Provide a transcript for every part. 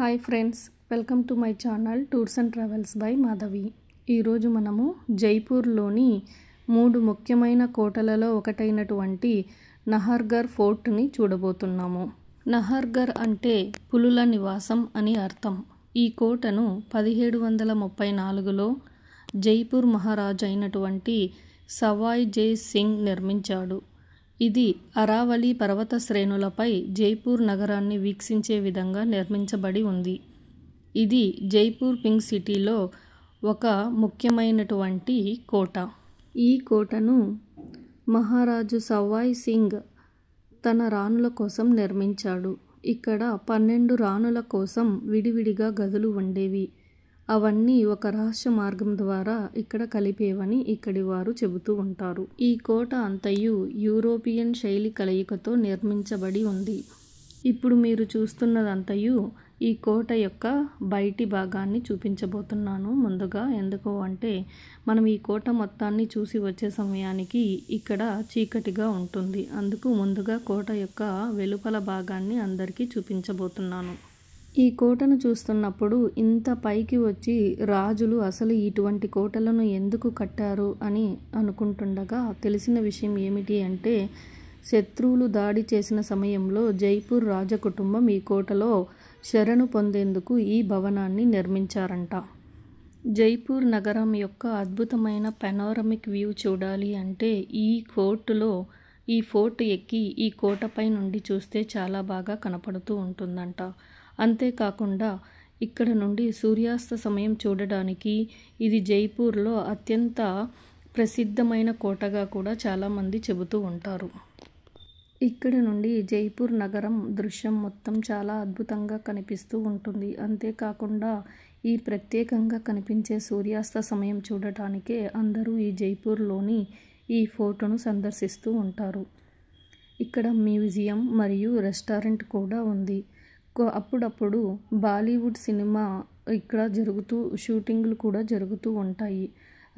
Hi friends, welcome to my channel tours and travels by Madhavi. ఈరోజు మనము జైపూర్లోని 3 ముఖ్యమైన కోటలలో ఒకటైనటువంటి నహర్గర్ ఫోర్ట్ని చూడబోతున్నాము. నహర్గర్ అంటే పులుల నివాసం అని అర్థం. ఈ కోటను 1734లో జైపూర్ మహారాజు అయినటువంటి సవాయ్ జై సింగ్ నిర్మించాడు. ఇది అరావళి పర్వత శ్రేణులపై జైపూర్ నగరాన్ని వీక్షించే విధంగా నిర్మించబడి ఉంది. ఇది జైపూర్ పింక్ సిటీలో ఒక ముఖ్యమైనటువంటి కోట. ఈ కోటను మహారాజు సవాయ్ సింగ్ తన రాణుల కోసం నిర్మించాడు. ఇక్కడ 12 రాణుల కోసం విడివిడిగా గదులు ఉండేవి. అవన్నీ ఒక రహస్య మార్గం ద్వారా ఇక్కడ కలిపేవని ఇక్కడి వారు చెబుతూ ఉంటారు. ఈ కోట అంతయు యూరోపియన్ శైలి కలయికతో నిర్మించబడి ఉంది. ఇప్పుడు మీరు చూస్తున్నదంతయు ఈ కోట యొక్క బయటి భాగాన్ని చూపించబోతున్నాను. ముందుగా ఎందుకు అంటే మనం ఈ కోట మొత్తాన్ని చూసి వచ్చే సమయానికి ఇక్కడ చీకటిగా ఉంటుంది. అందుకు ముందుగా కోట యొక్క వెలుపల భాగాన్ని అందరికీ చూపించబోతున్నాను. ఈ కోటను చూస్తున్నప్పుడు ఇంత పైకి వచ్చి రాజులు అసలు ఇటువంటి కోటలను ఎందుకు కట్టారు అని అనుకుంటుండగా తెలిసిన విషయం ఏమిటి అంటే శత్రువులు దాడి చేసిన సమయంలో జైపూర్ రాజకుటుంబం ఈ కోటలో శరణు పొందేందుకు ఈ భవనాన్ని నిర్మించారంట. జైపూర్ నగరం యొక్క అద్భుతమైన పెనోరమిక్ వ్యూ చూడాలి అంటే ఈ ఫోర్ట్ ఎక్కి ఈ కోటపై నుండి చూస్తే చాలా బాగా కనపడుతూ ఉంటుందంట. అంతేకాకుండా ఇక్కడ నుండి సూర్యాస్త సమయం చూడడానికి ఇది జైపూర్లో అత్యంత ప్రసిద్ధమైన కోటగా కూడా చాలామంది చెబుతూ ఉంటారు. ఇక్కడ నుండి జైపూర్ నగరం దృశ్యం మొత్తం చాలా అద్భుతంగా కనిపిస్తూ ఉంటుంది. అంతేకాకుండా ఈ ప్రత్యేకంగా కనిపించే సూర్యాస్త సమయం చూడటానికే అందరూ ఈ జైపూర్లోని ఈ ఫోర్టును సందర్శిస్తూ ఉంటారు. ఇక్కడ మ్యూజియం మరియు రెస్టారెంట్ కూడా ఉంది. అప్పుడప్పుడు బాలీవుడ్ సినిమా ఇక్కడ షూటింగ్లు కూడా జరుగుతూ ఉంటాయి.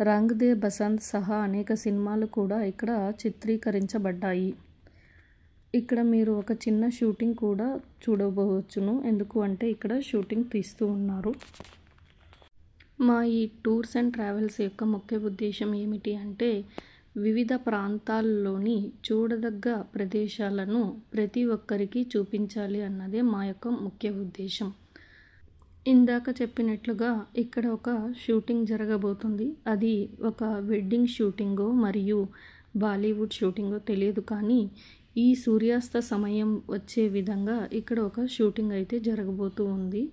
రంగ్ దే బసంత్ సహా అనేక సినిమాలు కూడా ఇక్కడ చిత్రీకరించబడ్డాయి. ఇక్కడ మీరు ఒక చిన్న షూటింగ్ కూడా చూడబోవచ్చును. ఎందుకు అంటే ఇక్కడ షూటింగ్ తీస్తూ ఉన్నారు. మా ఈ టూర్స్ అండ్ ట్రావెల్స్ యొక్క ముఖ్య ఉద్దేశం ఏమిటి అంటే వివిధ ప్రాంతాల్లోని చూడదగ్గ ప్రదేశాలను ప్రతి ఒక్కరికి చూపించాలి అన్నదే మా యొక్క ముఖ్య ఉద్దేశం. ఇందాక చెప్పినట్లుగా ఇక్కడ ఒక షూటింగ్ జరగబోతుంది. అది ఒక వెడ్డింగ్ షూటింగో మరియు బాలీవుడ్ షూటింగో తెలియదు, కానీ ఈ సూర్యాస్త సమయం వచ్చే విధంగా ఇక్కడ ఒక షూటింగ్ అయితే జరగబోతూ ఉంది.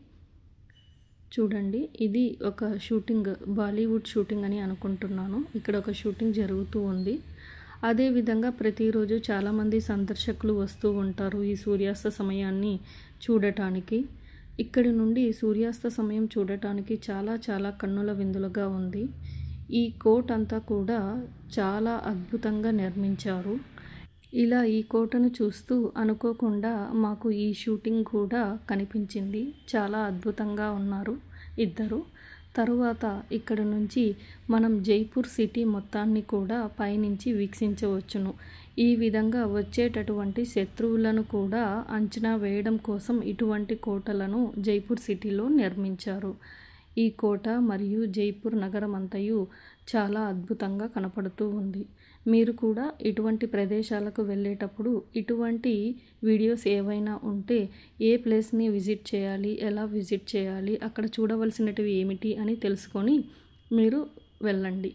చూడండి, ఇది ఒక షూటింగ్, బాలీవుడ్ షూటింగ్ అని అనుకుంటున్నాను. ఇక్కడ ఒక షూటింగ్ జరుగుతూ ఉంది. అదేవిధంగా ప్రతిరోజు చాలామంది సందర్శకులు వస్తూ ఉంటారు ఈ సూర్యాస్త సమయాన్ని చూడటానికి. ఇక్కడి నుండి సూర్యాస్త సమయం చూడటానికి చాలా చాలా కన్నుల విందులుగా ఉంది. ఈ కోట అంతా కూడా చాలా అద్భుతంగా నిర్మించారు. ఇలా ఈ కోటను చూస్తూ అనుకోకుండా మాకు ఈ షూటింగ్ కూడా కనిపించింది. చాలా అద్భుతంగా ఉన్నారు ఇద్దరు. తరువాత ఇక్కడ నుంచి మనం జైపూర్ సిటీ మొత్తాన్ని కూడా పైనుంచి వీక్షించవచ్చును. ఈ విధంగా వచ్చేటటువంటి శత్రువులను కూడా అంచనా వేయడం కోసం ఇటువంటి కోటలను జైపూర్ సిటీలో నిర్మించారు. ఈ కోట మరియు జైపూర్ నగరం అంతయు చాలా అద్భుతంగా కనపడుతూ ఉంది. మీరు కూడా ఇటువంటి ప్రదేశాలకు వెళ్ళేటప్పుడు ఇటువంటి వీడియోస్ ఏవైనా ఉంటే ఏ ప్లేస్ని విజిట్ చేయాలి, ఎలా విజిట్ చేయాలి, అక్కడ చూడవలసినటివి ఏమిటి అని తెలుసుకొని మీరు వెళ్ళండి.